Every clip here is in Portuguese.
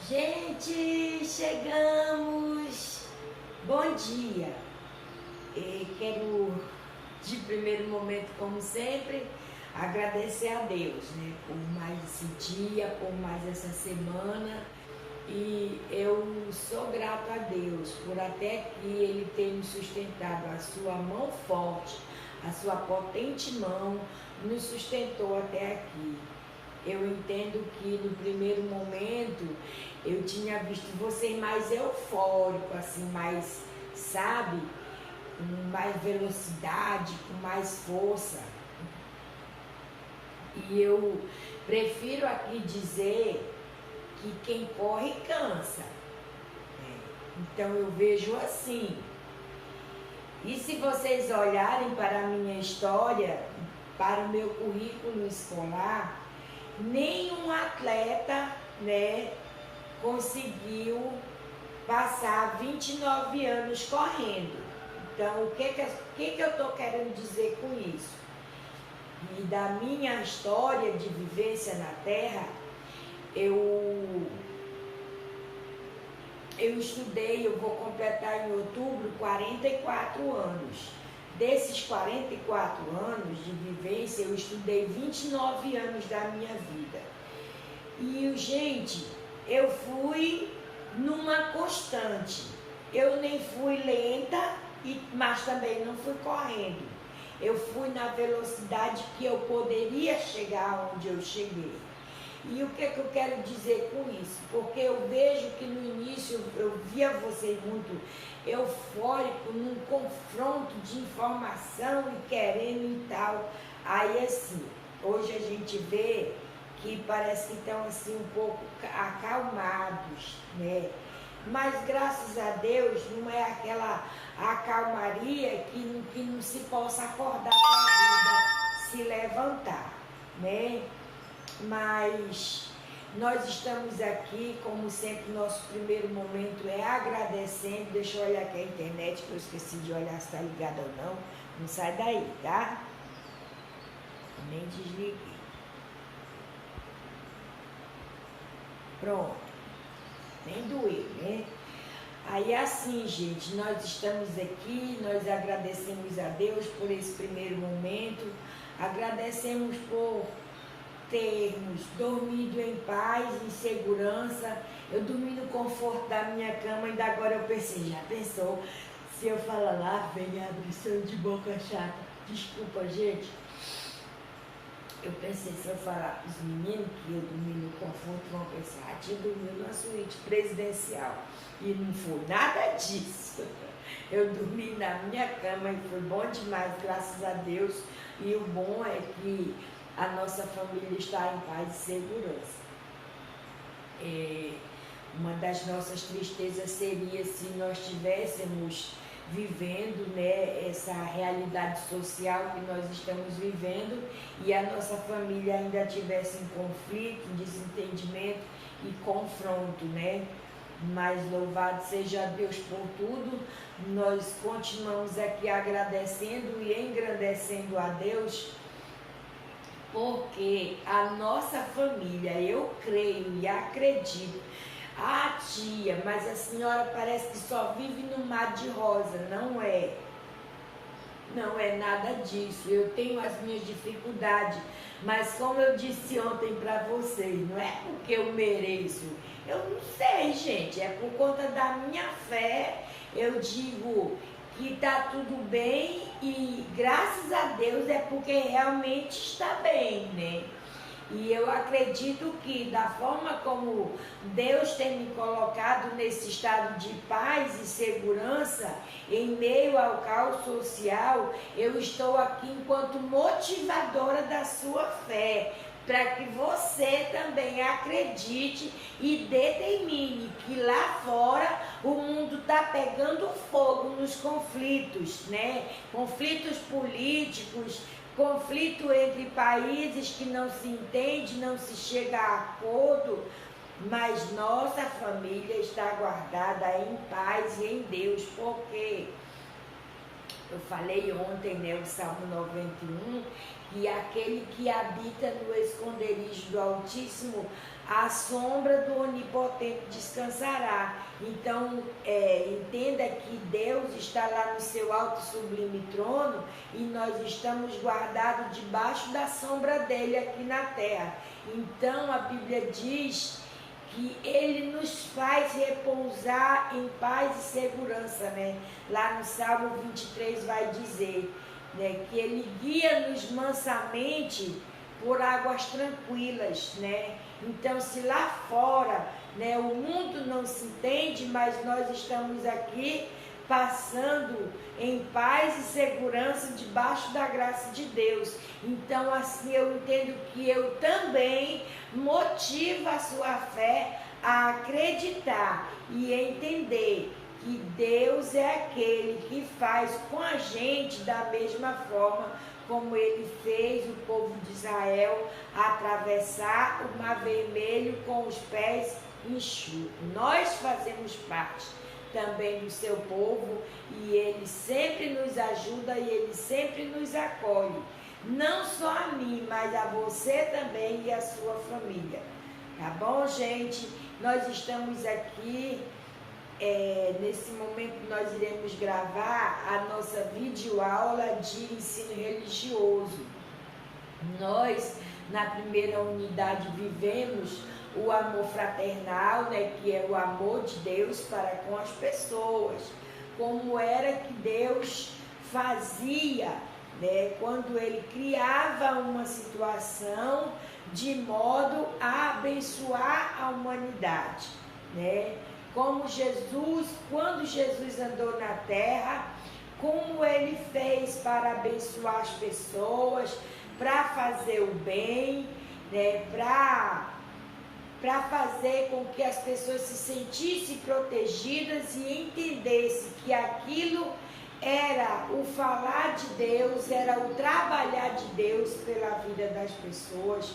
Gente, chegamos! Bom dia! Quero, de primeiro momento, como sempre, agradecer a Deus, né, por mais esse dia, por mais essa semana. E eu sou grata a Deus por até aqui Ele ter me sustentado. A sua mão forte, a sua potente mão nos sustentou até aqui. Eu entendo que no primeiro momento eu tinha visto você mais eufórico, assim, mais, sabe, com mais velocidade, com mais força. E eu prefiro aqui dizer que quem corre cansa. Então eu vejo assim. E se vocês olharem para a minha história, para o meu currículo escolar, nenhum atleta, né, conseguiu passar 29 anos correndo. Então, o que eu estou querendo dizer com isso? E da minha história de vivência na Terra, eu estudei, eu vou completar em outubro 44 anos. Desses 44 anos de vivência, eu estudei 29 anos da minha vida. E, gente, eu fui numa constante. Eu nem fui lenta, mas também não fui correndo. Eu fui na velocidade que eu poderia chegar onde eu cheguei. E o que eu quero dizer com isso? Porque eu vejo que no início eu via você muito eufórico, num confronto de informação e querendo e tal. Aí assim, hoje a gente vê que parece que estão assim um pouco acalmados, né? Mas graças a Deus não é aquela acalmaria que não se possa acordar para a vida, se levantar, né? Mas nós estamos aqui, como sempre, nosso primeiro momento é agradecendo. Deixa eu olhar aqui a internet, que eu esqueci de olhar se está ligada ou não. Não sai daí, tá? Nem desliguei. Pronto. Nem doeu, né? Aí assim, gente, nós estamos aqui, nós agradecemos a Deus por esse primeiro momento. Agradecemos por termos dormido em paz, em segurança. Eu dormi no conforto da minha cama, ainda agora eu pensei, já pensou? Se eu falar lá, vem a abrição de boca chata. Desculpa, gente. Eu pensei, se eu falar para os meninos que eu dormi no conforto, vão pensar, tinha dormido numa suíte presidencial. E não foi nada disso. Eu dormi na minha cama e foi bom demais, graças a Deus. E o bom é que a nossa família está em paz e segurança. Uma das nossas tristezas seria se nós estivéssemos vivendo, né, essa realidade social que nós estamos vivendo e a nossa família ainda tivesse em conflito, em desentendimento e confronto, né? Mas louvado seja Deus por tudo. Nós continuamos aqui agradecendo e engrandecendo a Deus, porque a nossa família, eu creio e acredito, a tia, mas a senhora parece que só vive no mar de rosa. Não é. Não é nada disso. Eu tenho as minhas dificuldades, mas como eu disse ontem para vocês, não é porque eu mereço. Eu não sei, gente, é por conta da minha fé. Eu digo que está tudo bem e graças a Deus é porque realmente está bem, né? E eu acredito que da forma como Deus tem me colocado nesse estado de paz e segurança, em meio ao caos social, eu estou aqui enquanto motivadora da sua fé, para que você também acredite e determine que lá fora o mundo está pegando fogo nos conflitos, né? Conflitos políticos, conflito entre países que não se entende, não se chega a acordo, mas nossa família está guardada em paz e em Deus, porque Eu falei ontem, né, o Salmo 91, que aquele que habita no esconderijo do Altíssimo, a sombra do Onipotente descansará. Então, entenda que Deus está lá no seu alto e sublime trono e nós estamos guardados debaixo da sombra dele aqui na terra. Então, a Bíblia diz que ele nos faz repousar em paz e segurança, né? Lá no Salmo 23 vai dizer, né, que ele guia-nos mansamente por águas tranquilas, né? Então, se lá fora, né, o mundo não se entende, mas nós estamos aqui passando em paz e segurança debaixo da graça de Deus. Então, assim, eu entendo que eu também motivo a sua fé a acreditar e entender que Deus é aquele que faz com a gente da mesma forma como ele fez o povo de Israel atravessar o Mar Vermelho com os pés enxutos. Nós fazemos parte também do seu povo e ele sempre nos ajuda e ele sempre nos acolhe. Não só a mim, mas a você também e a sua família. Tá bom, gente? Nós estamos aqui, nesse momento nós iremos gravar a nossa videoaula de ensino religioso. Nós, na primeira unidade, vivemos o amor fraternal, né, que é o amor de Deus para com as pessoas. Como era que Deus fazia, né, quando ele criava uma situação de modo a abençoar a humanidade, né? Como Jesus, quando Jesus andou na terra, como ele fez para abençoar as pessoas, para fazer o bem, né? Para fazer com que as pessoas se sentissem protegidas e entendessem que aquilo era o falar de Deus, era o trabalhar de Deus pela vida das pessoas,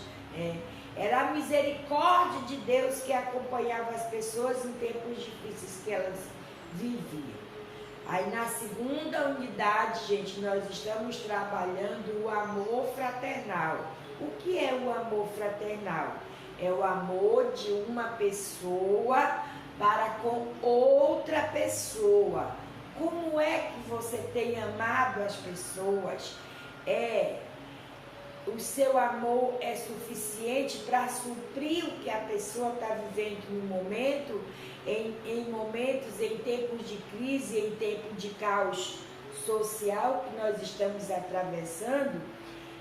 era a misericórdia de Deus que acompanhava as pessoas em tempos difíceis que elas viviam. Aí na segunda unidade, gente, nós estamos trabalhando o amor fraternal. O que é o amor fraternal? É o amor de uma pessoa para com outra pessoa. Como é que você tem amado as pessoas? O seu amor é suficiente para suprir o que a pessoa está vivendo no momento, em momentos, em tempos de crise, em tempos de caos social que nós estamos atravessando.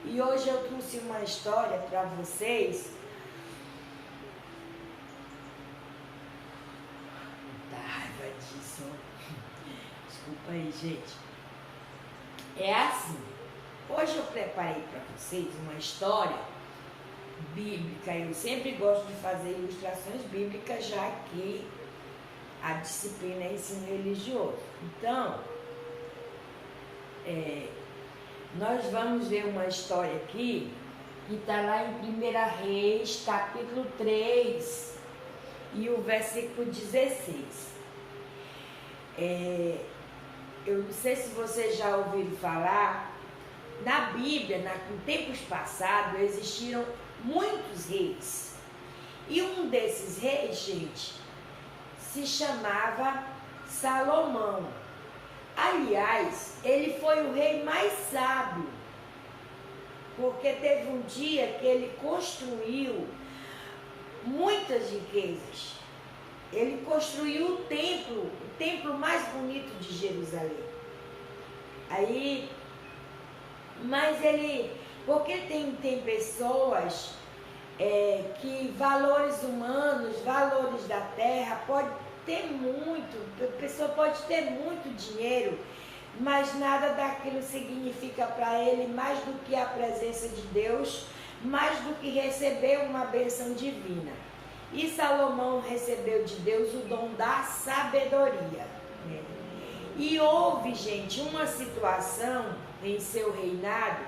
E hoje eu trouxe uma história para vocês. Muita raiva disso. Desculpa aí, gente. É assim. Hoje eu preparei para vocês uma história bíblica. Eu sempre gosto de fazer ilustrações bíblicas, já que a disciplina é ensino religioso. Então, nós vamos ver uma história aqui que está lá em 1 Reis, capítulo 3, e o versículo 16. Eu não sei se vocês já ouviram falar. Na Bíblia, em tempos passados, existiram muitos reis. E um desses reis, gente, se chamava Salomão. Aliás, ele foi o rei mais sábio, porque teve um dia que ele construiu muitas riquezas. Ele construiu o templo mais bonito de Jerusalém. Porque tem pessoas que valores humanos, valores da terra, a pessoa pode ter muito dinheiro, mas nada daquilo significa para ele mais do que a presença de Deus, mais do que receber uma bênção divina. E Salomão recebeu de Deus o dom da sabedoria. E houve, gente, uma situação em seu reinado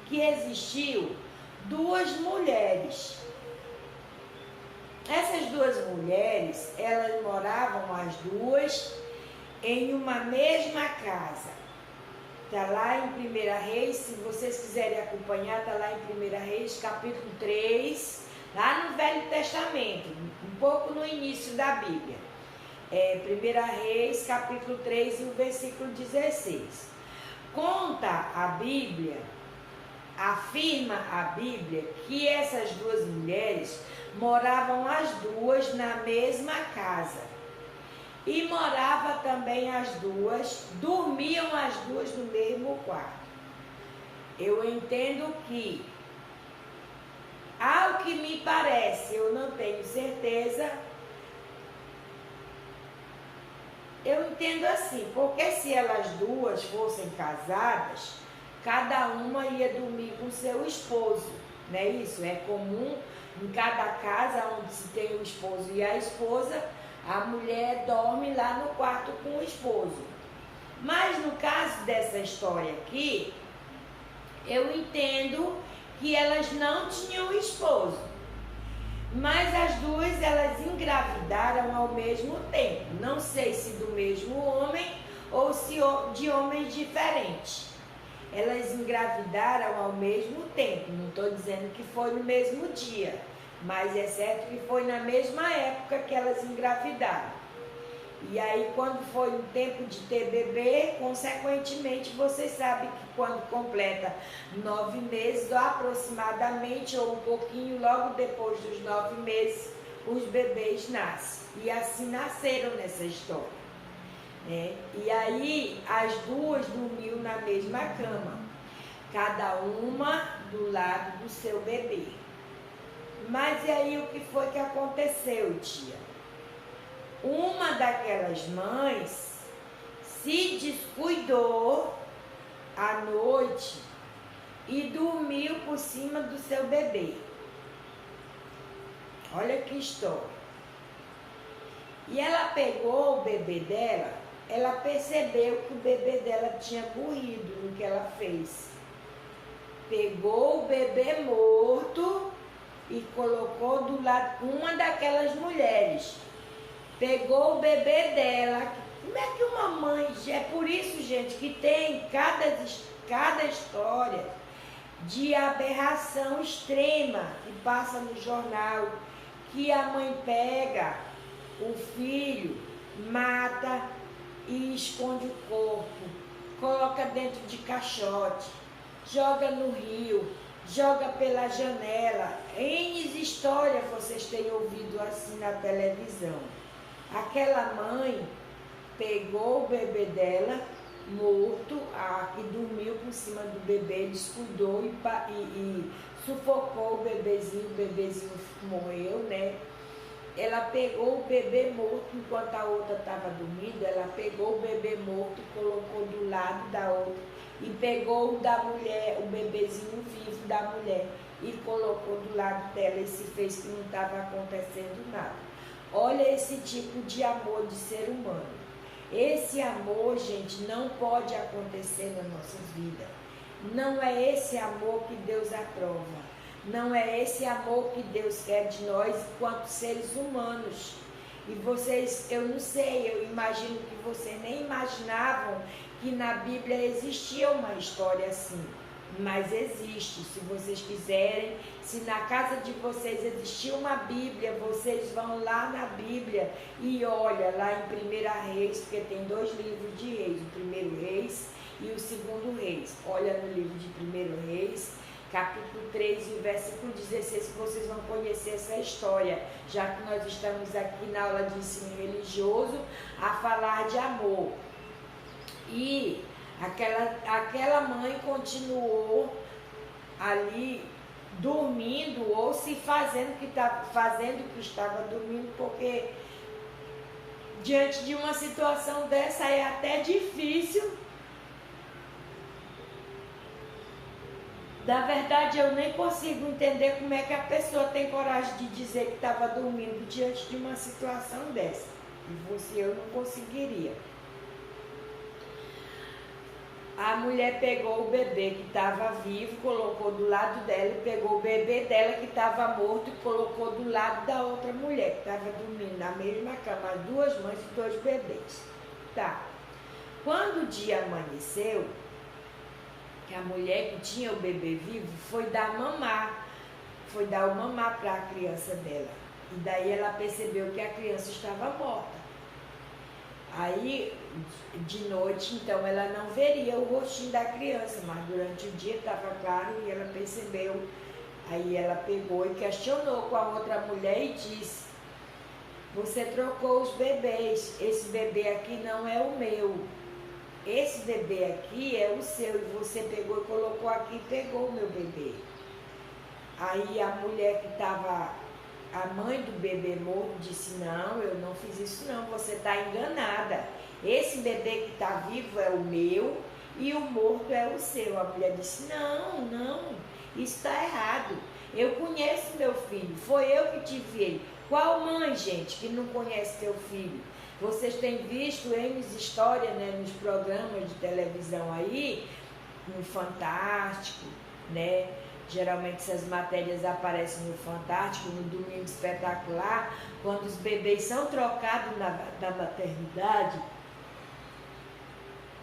que existiu duas mulheres. Essas duas mulheres, elas moravam as duas em uma mesma casa. Está lá em 1 Reis, se vocês quiserem acompanhar, está lá em 1 Reis, capítulo 3, lá no Velho Testamento, um pouco no início da Bíblia. 1 Reis, capítulo 3, e o versículo 16. Conta a Bíblia, afirma a Bíblia, que essas duas mulheres moravam as duas na mesma casa. E morava também as duas, dormiam as duas no mesmo quarto. Eu entendo que, ao que me parece, eu não tenho certeza, eu entendo assim, porque se elas duas fossem casadas, cada uma ia dormir com seu esposo, não é isso? É comum em cada casa onde se tem o esposo e a esposa, a mulher dorme lá no quarto com o esposo. Mas no caso dessa história aqui, eu entendo que elas não tinham esposo. Mas as duas, elas engravidaram ao mesmo tempo. Não sei se do mesmo homem ou se de homens diferentes. Elas engravidaram ao mesmo tempo. Não estou dizendo que foi no mesmo dia. Mas é certo que foi na mesma época que elas engravidaram. E aí, quando foi o tempo de ter bebê, consequentemente, vocês sabem que quando completa 9 meses, aproximadamente, ou um pouquinho, logo depois dos 9 meses, os bebês nascem. E assim nasceram nessa história. E aí, as duas dormiam na mesma cama, cada uma do lado do seu bebê. Mas e aí o que foi que aconteceu, tia? Uma daquelas mães se descuidou à noite e dormiu por cima do seu bebê. Olha que história. E ela pegou o bebê dela, ela percebeu que o bebê dela tinha morrido no que ela fez. Pegou o bebê morto e colocou do lado uma daquelas mulheres. Pegou o bebê dela. Como é que uma mãe... É por isso, gente, que tem cada história de aberração extrema que passa no jornal, que a mãe pega o filho, mata e esconde o corpo, coloca dentro de caixote, joga no rio, joga pela janela. N histórias vocês têm ouvido assim na televisão. Aquela mãe pegou o bebê dela, morto, que dormiu por cima do bebê, descuidou e sufocou o bebezinho morreu, né? Ela pegou o bebê morto enquanto a outra estava dormindo, ela pegou o bebê morto e colocou do lado da outra. E pegou o da mulher, o bebezinho vivo da mulher, e colocou do lado dela e se fez que não estava acontecendo nada. Olha esse tipo de amor de ser humano. Esse amor, gente, não pode acontecer na nossa vida. Não é esse amor que Deus aprova. Não é esse amor que Deus quer de nós enquanto seres humanos. E vocês, eu não sei, eu imagino que vocês nem imaginavam que na Bíblia existia uma história assim. Mas existe. Se vocês quiserem, se na casa de vocês existir uma Bíblia, vocês vão lá na Bíblia e olha lá em 1 Reis, porque tem 2 livros de Reis, o 1 Reis e o 2 Reis. Olha no livro de 1 Reis, capítulo 3 e o versículo 16, que vocês vão conhecer essa história, já que nós estamos aqui na aula de ensino religioso a falar de amor. E aquela mãe continuou ali dormindo ou se fazendo que estava dormindo, porque diante de uma situação dessa é até difícil. Na verdade, eu nem consigo entender como é que a pessoa tem coragem de dizer que estava dormindo diante de uma situação dessa. E eu não conseguiria. A mulher pegou o bebê que estava vivo, colocou do lado dela, e pegou o bebê dela que estava morto e colocou do lado da outra mulher que estava dormindo na mesma cama, as 2 mães e 2 bebês. Tá. Quando o dia amanheceu, que a mulher que tinha o bebê vivo foi dar mamar, foi dar o mamar para a criança dela. E daí ela percebeu que a criança estava morta. Aí, de noite, então, ela não veria o rostinho da criança, mas durante o dia estava claro e ela percebeu. Aí ela pegou e questionou com a outra mulher e disse: você trocou os bebês, esse bebê aqui não é o meu. Esse bebê aqui é o seu e você pegou e colocou aqui e pegou o meu bebê. Aí a mulher que estava, a mãe do bebê morto, disse: não, eu não fiz isso não, você está enganada. Esse bebê que está vivo é o meu e o morto é o seu. A mulher disse: não, isso está errado. Eu conheço meu filho, foi eu que tive ele. Qual mãe, gente, que não conhece seu filho? Vocês têm visto N histórias, né, nos programas de televisão aí, no Fantástico, né? Geralmente essas matérias aparecem no Fantástico, no Domingo Espetacular, quando os bebês são trocados da maternidade.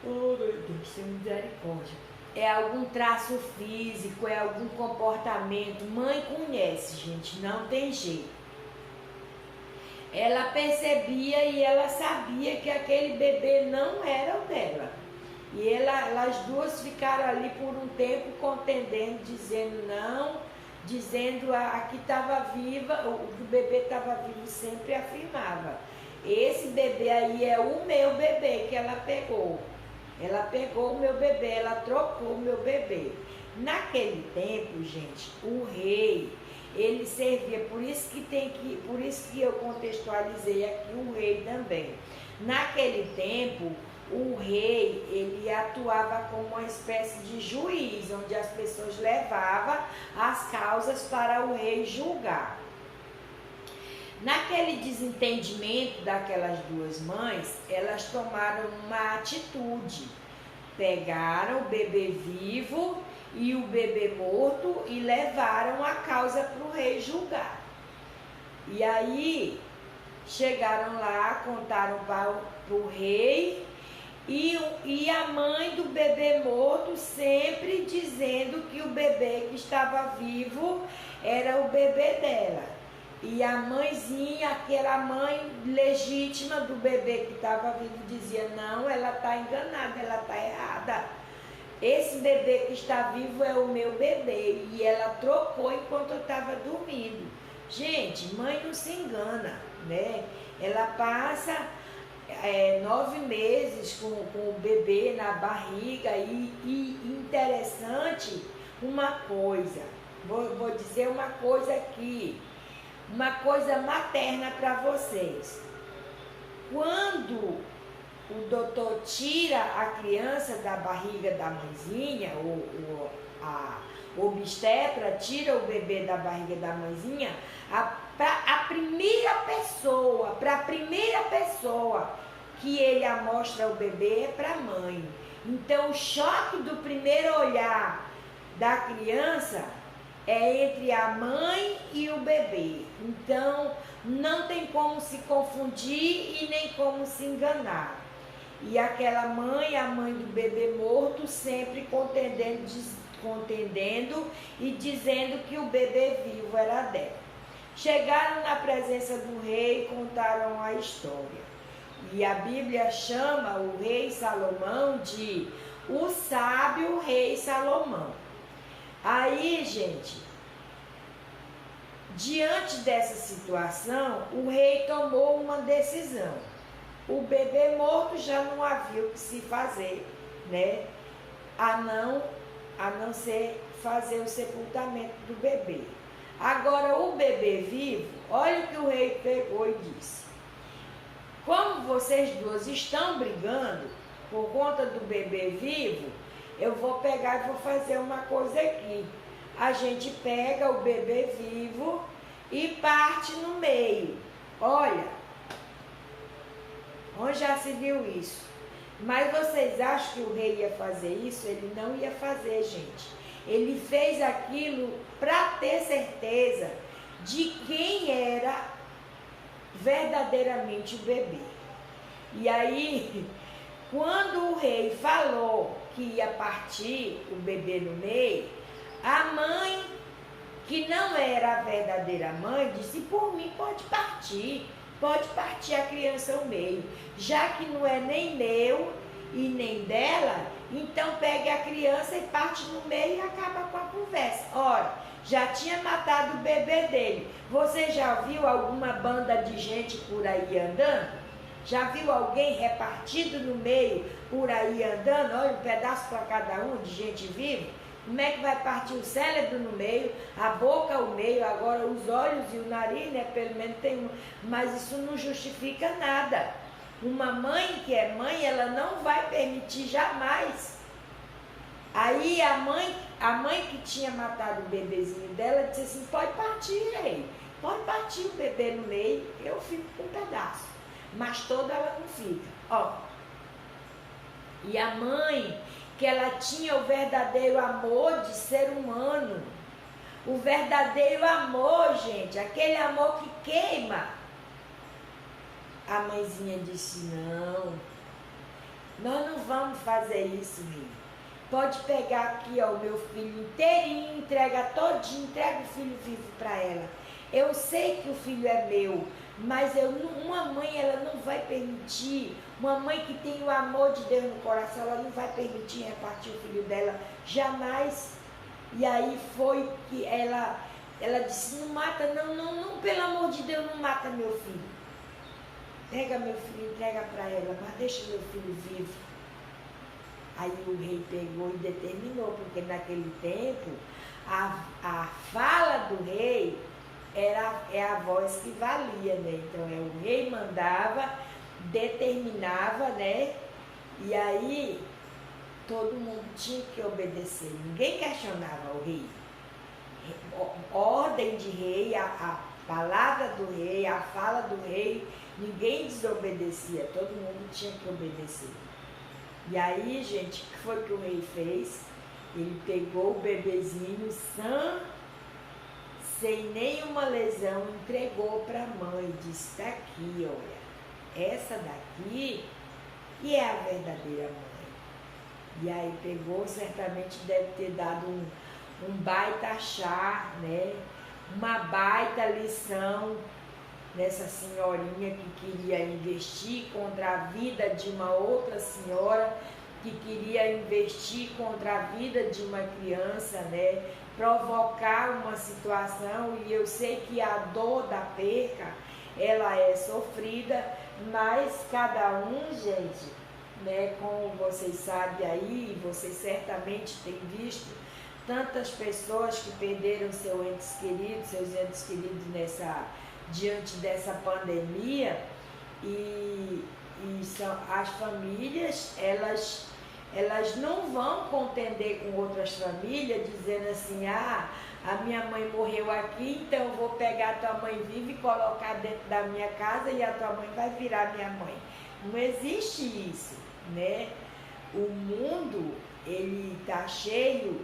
Oh, meu Deus, sem misericórdia. É algum traço físico, é algum comportamento. Mãe conhece, gente, não tem jeito. Ela percebia e ela sabia que aquele bebê não era o dela. E elas duas ficaram ali por um tempo contendendo, dizendo não, dizendo a que estava viva, o que o bebê estava vivo sempre afirmava: esse bebê aí é o meu bebê que ela pegou. Ela pegou o meu bebê, ela trocou o meu bebê. Naquele tempo, gente, o rei, ele servia, por isso que eu contextualizei aqui o rei também. Naquele tempo, o rei, ele atuava como uma espécie de juiz, onde as pessoas levavam as causas para o rei julgar. Naquele desentendimento daquelas duas mães, elas tomaram uma atitude. Pegaram o bebê vivo e o bebê morto e levaram a causa para o rei julgar. E aí, chegaram lá, contaram para o rei e a mãe do bebê morto sempre dizendo que o bebê que estava vivo era o bebê dela. E a mãezinha, aquela mãe legítima do bebê que estava vivo, dizia: não, ela está enganada, ela está errada. Esse bebê que está vivo é o meu bebê. E ela trocou enquanto eu estava dormindo. Gente, mãe não se engana, né? Ela passa 9 meses com o bebê na barriga e interessante uma coisa, vou dizer uma coisa aqui, uma coisa materna para vocês. Quando o doutor tira a criança da barriga da mãezinha, a obstetra tira o bebê da barriga da mãezinha, para a primeira pessoa que ele amostra o bebê é para a mãe. Então o choque do primeiro olhar da criança é entre a mãe e o bebê. Então não tem como se confundir e nem como se enganar. E aquela mãe, a mãe do bebê morto, sempre contendendo e dizendo que o bebê vivo era dela. Chegaram na presença do rei e contaram a história. E a Bíblia chama o rei Salomão de o sábio rei Salomão. Aí, gente, diante dessa situação, o rei tomou uma decisão. O bebê morto já não havia o que se fazer, né? A não ser fazer o sepultamento do bebê. Agora, o bebê vivo, olha o que o rei pegou e disse: como vocês duas estão brigando por conta do bebê vivo, eu vou pegar e vou fazer uma coisa aqui. A gente pega o bebê vivo e parte no meio. Olha, onde já se viu isso? Mas vocês acham que o rei ia fazer isso? Ele não ia fazer, gente. Ele fez aquilo para ter certeza de quem era verdadeiramente o bebê. E aí, quando o rei falou que ia partir o bebê no meio, a mãe, que não era a verdadeira mãe, disse, por mim pode partir a criança ao meio. Já que não é nem meu e nem dela, então pegue a criança e parte no meio e acaba com a conversa. Ora, já tinha matado o bebê dele. Você já viu alguma banda de gente por aí andando? Já viu alguém repartido no meio por aí andando? Olha, um pedaço para cada um de gente viva. Como é que vai partir o cérebro no meio, a boca ao meio, agora os olhos e o nariz, né? Pelo menos tem um. Mas isso não justifica nada. Uma mãe que é mãe, ela não vai permitir jamais. Aí a mãe que tinha matado o bebezinho dela disse assim, pode partir aí, pode partir o bebê no meio, eu fico com um pedaço. Mas toda ela não fica. Ó. E a mãe, que ela tinha o verdadeiro amor de ser humano. O verdadeiro amor, gente, aquele amor que queima. A mãezinha disse, não, nós não vamos fazer isso, filho. Pode pegar aqui, ó, o meu filho inteirinho, entrega todinho, entrega o filho vivo para ela. Eu sei que o filho é meu, mas uma mãe, ela não vai permitir, uma mãe que tem o amor de Deus no coração, ela não vai permitir repartir o filho dela, jamais. E aí foi que ela disse, não mata, não, pelo amor de Deus, não mata meu filho. Pega meu filho, entrega para ela, mas deixa meu filho vivo. Aí o rei pegou e determinou, porque naquele tempo, a fala do rei é a voz que valia, né? Então, o rei mandava, determinava, né? E aí, todo mundo tinha que obedecer. Ninguém questionava o rei. Ordem de rei, a palavra do rei, a fala do rei, ninguém desobedecia. Todo mundo tinha que obedecer. E aí, gente, o que foi que o rei fez? Ele pegou o bebezinho sã, sem nenhuma lesão, entregou para a mãe, disse, tá aqui, olha, essa daqui que é a verdadeira mãe. E aí pegou, certamente deve ter dado um baita chá, né? Uma baita lição nessa senhorinha que queria investir contra a vida de uma outra senhora, que queria investir contra a vida de uma criança, né? Provocar uma situação, e eu sei que a dor da perca, ela é sofrida, mas cada um, gente, né, como vocês sabem aí, vocês certamente têm visto, tantas pessoas que perderam seus entes queridos diante dessa pandemia, e as famílias, elas não vão contender com outras famílias, dizendo assim, a minha mãe morreu aqui, então eu vou pegar a tua mãe viva e colocar dentro da minha casa e a tua mãe vai virar minha mãe. Não existe isso, né? O mundo, ele está cheio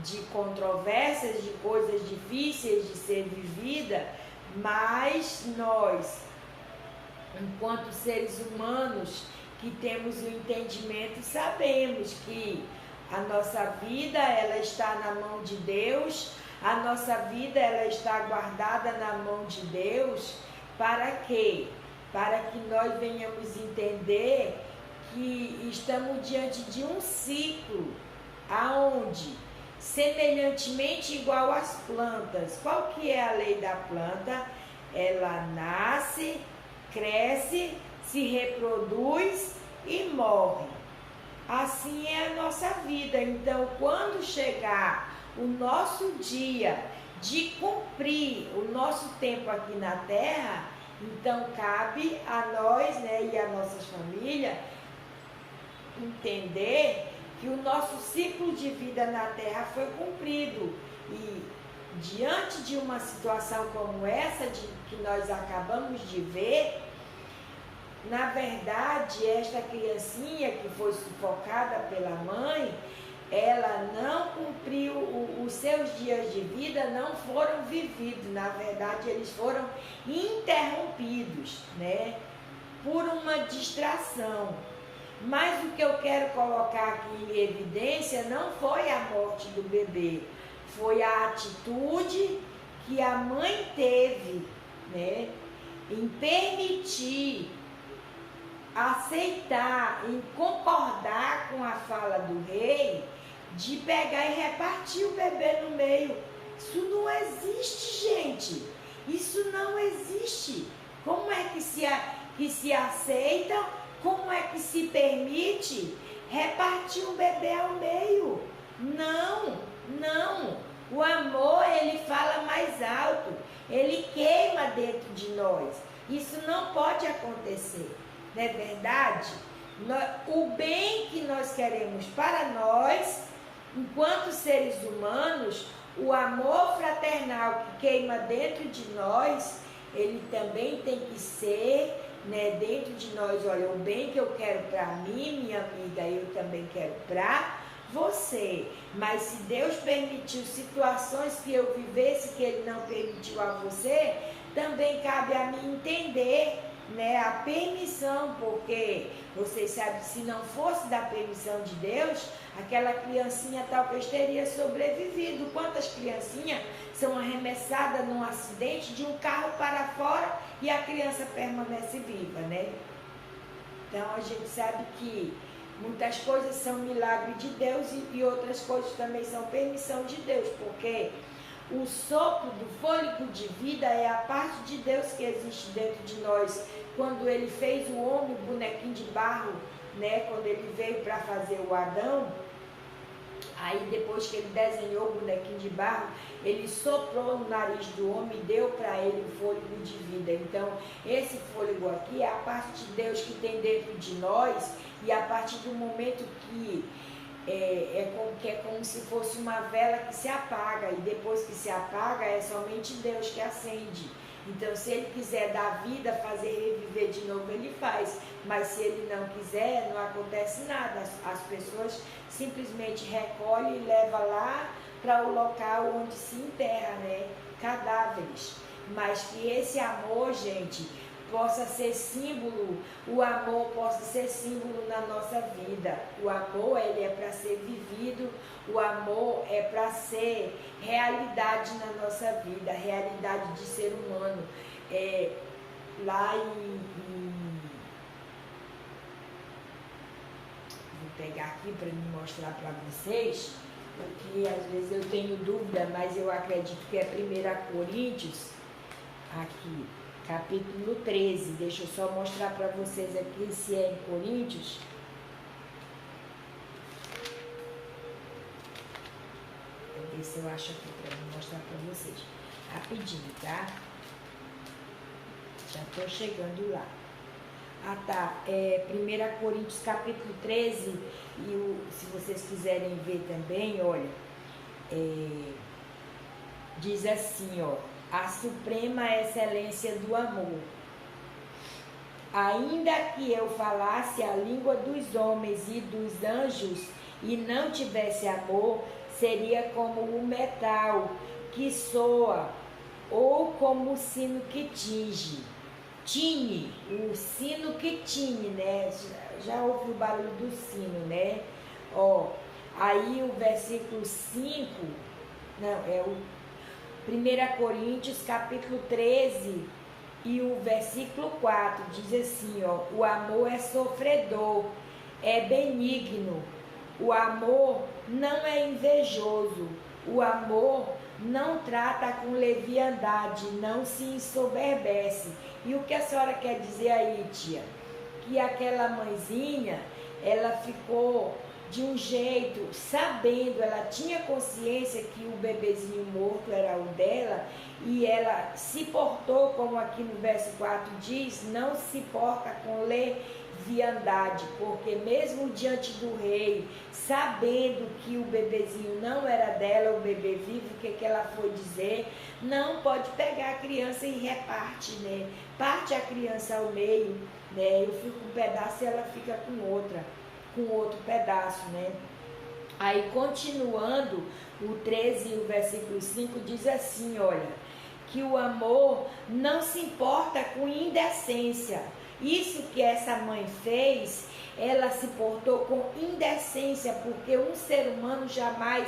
de controvérsias, de coisas difíceis de ser vivida, mas nós, enquanto seres humanos que temos o entendimento, sabemos que a nossa vida, ela está na mão de Deus, a nossa vida, ela está guardada na mão de Deus. Para quê? Para que nós venhamos entender que estamos diante de um ciclo, aonde, semelhantemente igual às plantas, qual que é a lei da planta? Ela nasce, cresce, se reproduz e morre. Assim é a nossa vida. Então, quando chegar o nosso dia de cumprir o nosso tempo aqui na Terra, então cabe a nós, né, e a nossas famílias entender que o nosso ciclo de vida na Terra foi cumprido. E diante de uma situação como essa que nós acabamos de ver, na verdade, esta criancinha que foi sufocada pela mãe, ela não cumpriu, os seus dias de vida não foram vividos, na verdade eles foram interrompidos, né, por uma distração. Mas o que eu quero colocar aqui em evidência não foi a morte do bebê, foi a atitude que a mãe teve, né, em permitir, aceitar, em concordar com a fala do rei, de pegar e repartir o bebê no meio. Isso não existe, gente. Isso não existe. Como é que se aceita? Como é que se permite repartir um bebê ao meio? Não, não. O amor, ele fala mais alto. Ele queima dentro de nós. Isso não pode acontecer. Não é verdade? O bem que nós queremos para nós, enquanto seres humanos, o amor fraternal que queima dentro de nós, ele também tem que ser, né, dentro de nós. Olha, o bem que eu quero para mim, minha amiga, eu também quero para você. Mas se Deus permitiu situações que eu vivesse que Ele não permitiu a você, também cabe a mim entender, né, a permissão, porque vocês sabem, se não fosse da permissão de Deus, aquela criancinha talvez teria sobrevivido. Quantas criancinhas são arremessadas num acidente de um carro para fora e a criança permanece viva, né? Então a gente sabe que muitas coisas são milagre de Deus e outras coisas também são permissão de Deus, porque o sopro do fôlego de vida é a parte de Deus que existe dentro de nós. Quando Ele fez o homem, o bonequinho de barro, né? Quando Ele veio para fazer o Adão, aí depois que Ele desenhou o bonequinho de barro, Ele soprou no nariz do homem e deu para ele o fôlego de vida. Então, esse fôlego aqui é a parte de Deus que tem dentro de nós, e a partir do momento que é como se fosse uma vela que se apaga, e depois que se apaga é somente Deus que acende. Então, se Ele quiser dar vida, fazer reviver de novo, Ele faz. Mas se Ele não quiser, não acontece nada. As pessoas simplesmente recolhem e levam lá para o local onde se enterra, né, cadáveres. Mas que esse amor, gente, possa ser símbolo, o amor possa ser símbolo na nossa vida. O amor, ele é para ser vivido, o amor é para ser realidade na nossa vida, realidade de ser humano. Lá vou pegar aqui para me mostrar para vocês, porque às vezes eu tenho dúvida, mas eu acredito que é 1 Coríntios, aqui, capítulo 13, deixa eu só mostrar para vocês aqui se é em Coríntios. Vou ver se eu acho aqui para mostrar para vocês. Rapidinho, tá? Já estou chegando lá. Ah, tá. 1 Coríntios capítulo 13, se vocês quiserem ver também, olha, diz assim, ó: a suprema excelência do amor. Ainda que eu falasse a língua dos homens e dos anjos e não tivesse amor, seria como o metal que soa ou como o sino que tine, o sino que tine, né? Já ouviu o barulho do sino, né? Ó, aí o versículo 5, não, é o 1 Coríntios capítulo 13 e o versículo 4 diz assim, ó: o amor é sofredor, é benigno, o amor não é invejoso, o amor não trata com leviandade, não se ensoberbece. E o que a senhora quer dizer aí, tia? Que aquela mãezinha, ela ficou de um jeito, sabendo, ela tinha consciência que o bebezinho morto era o dela, e ela se portou, como aqui no verso 4 diz, não se porta com leviandade, porque mesmo diante do rei, sabendo que o bebezinho não era dela, o bebê vivo, o que ela foi dizer? Não pode pegar a criança e reparte, né? Parte a criança ao meio, né? Eu fico com um pedaço e ela fica com outro pedaço, né? Aí, continuando, o 13 e o versículo 5 diz assim, olha: que o amor não se importa com indecência, Isso que essa mãe fez, ela se portou com indecência, porque um ser humano jamais,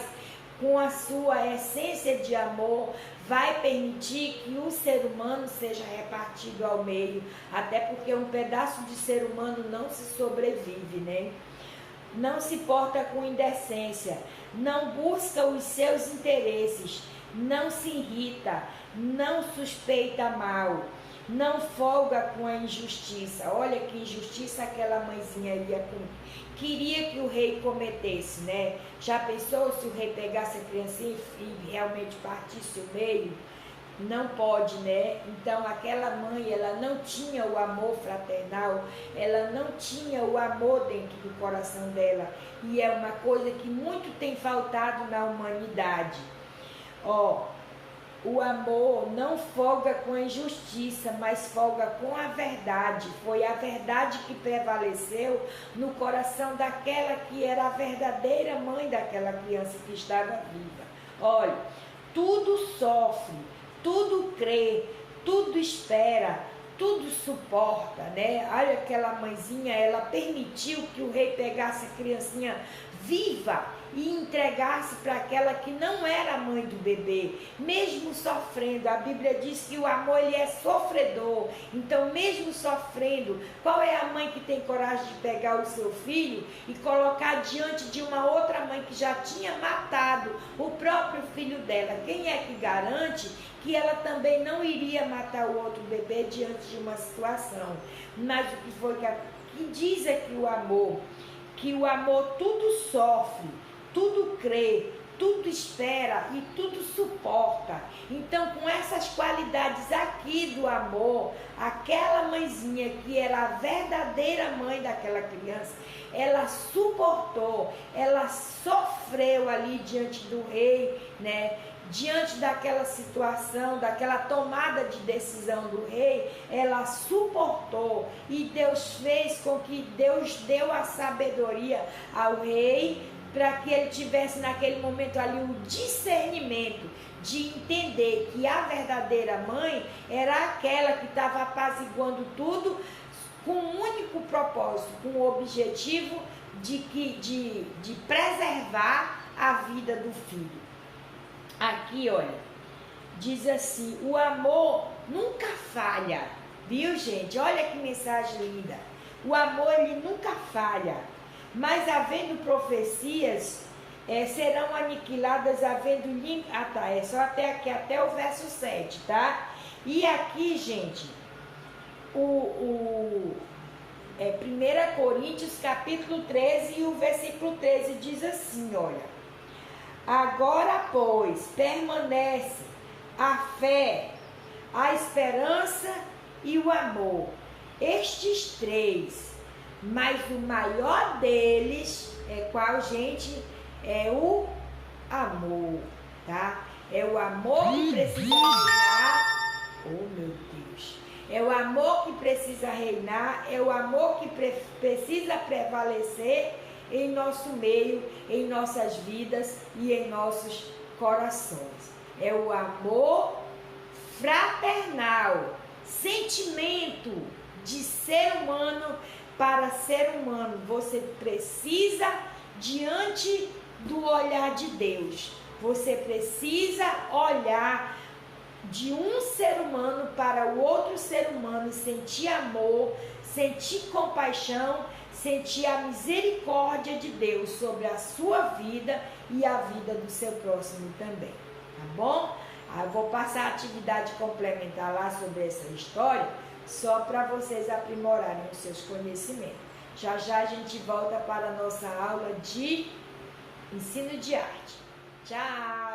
com a sua essência de amor, vai permitir que o ser humano seja repartido ao meio, até porque um pedaço de ser humano não se sobrevive, né? Não se porta com indecência, não busca os seus interesses, não se irrita, não suspeita mal, não folga com a injustiça. Olha que injustiça aquela mãezinha queria que o rei cometesse, né? Já pensou se o rei pegasse a criancinha e realmente partisse o meio? Não pode, né? Então aquela mãe, ela não tinha o amor fraternal, ela não tinha o amor dentro do coração dela, e é uma coisa que muito tem faltado na humanidade. O amor não folga com a injustiça, mas folga com a verdade. Foi a verdade que prevaleceu no coração daquela que era a verdadeira mãe daquela criança que estava viva. Olha, tudo sofre, tudo crê, tudo espera, tudo suporta, né? Olha aquela mãezinha, ela permitiu que o rei pegasse a criancinha viva e entregasse para aquela que não era a mãe do bebê, mesmo sofrendo. A Bíblia diz que o amor, ele é sofredor. Então, mesmo sofrendo, qual é a mãe que tem coragem de pegar o seu filho e colocar diante de uma outra mãe que já tinha matado o próprio filho dela? Quem é que garante que ela também não iria matar o outro bebê diante de uma situação? Mas o que foi que diz é que o amor tudo sofre, tudo crê, tudo espera e tudo suporta. Então, com essas qualidades aqui do amor, aquela mãezinha que era a verdadeira mãe daquela criança, ela suportou, ela sofreu ali diante do rei, né? Diante daquela situação, daquela tomada de decisão do rei, ela suportou, e Deus fez com que Deus deu a sabedoria ao rei, para que ele tivesse naquele momento ali o discernimento de entender que a verdadeira mãe era aquela que estava apaziguando tudo com um único propósito, com o objetivo de preservar a vida do filho. Aqui, olha, diz assim: o amor nunca falha, viu, gente? Olha que mensagem linda. O amor, ele nunca falha, mas havendo profecias, serão aniquiladas, havendo... é só até aqui, até o verso 7, tá? E aqui, gente, 1 Coríntios capítulo 13 e o versículo 13 diz assim, olha: agora, pois, permanece a fé, a esperança e o amor, estes três, mas o maior deles é qual, gente? É o amor, tá? É o amor que precisa reinar. Oh, meu Deus! É o amor que precisa reinar, é o amor que precisa prevalecer em nosso meio, em nossas vidas e em nossos corações. É o amor fraternal, sentimento de ser humano para ser humano. Você precisa, diante do olhar de Deus, você precisa olhar de um ser humano para o outro ser humano e sentir amor, sentir compaixão, sentir a misericórdia de Deus sobre a sua vida e a vida do seu próximo também, tá bom? Eu vou passar a atividade complementar lá sobre essa história, só para vocês aprimorarem os seus conhecimentos. Já já a gente volta para a nossa aula de ensino de arte. Tchau!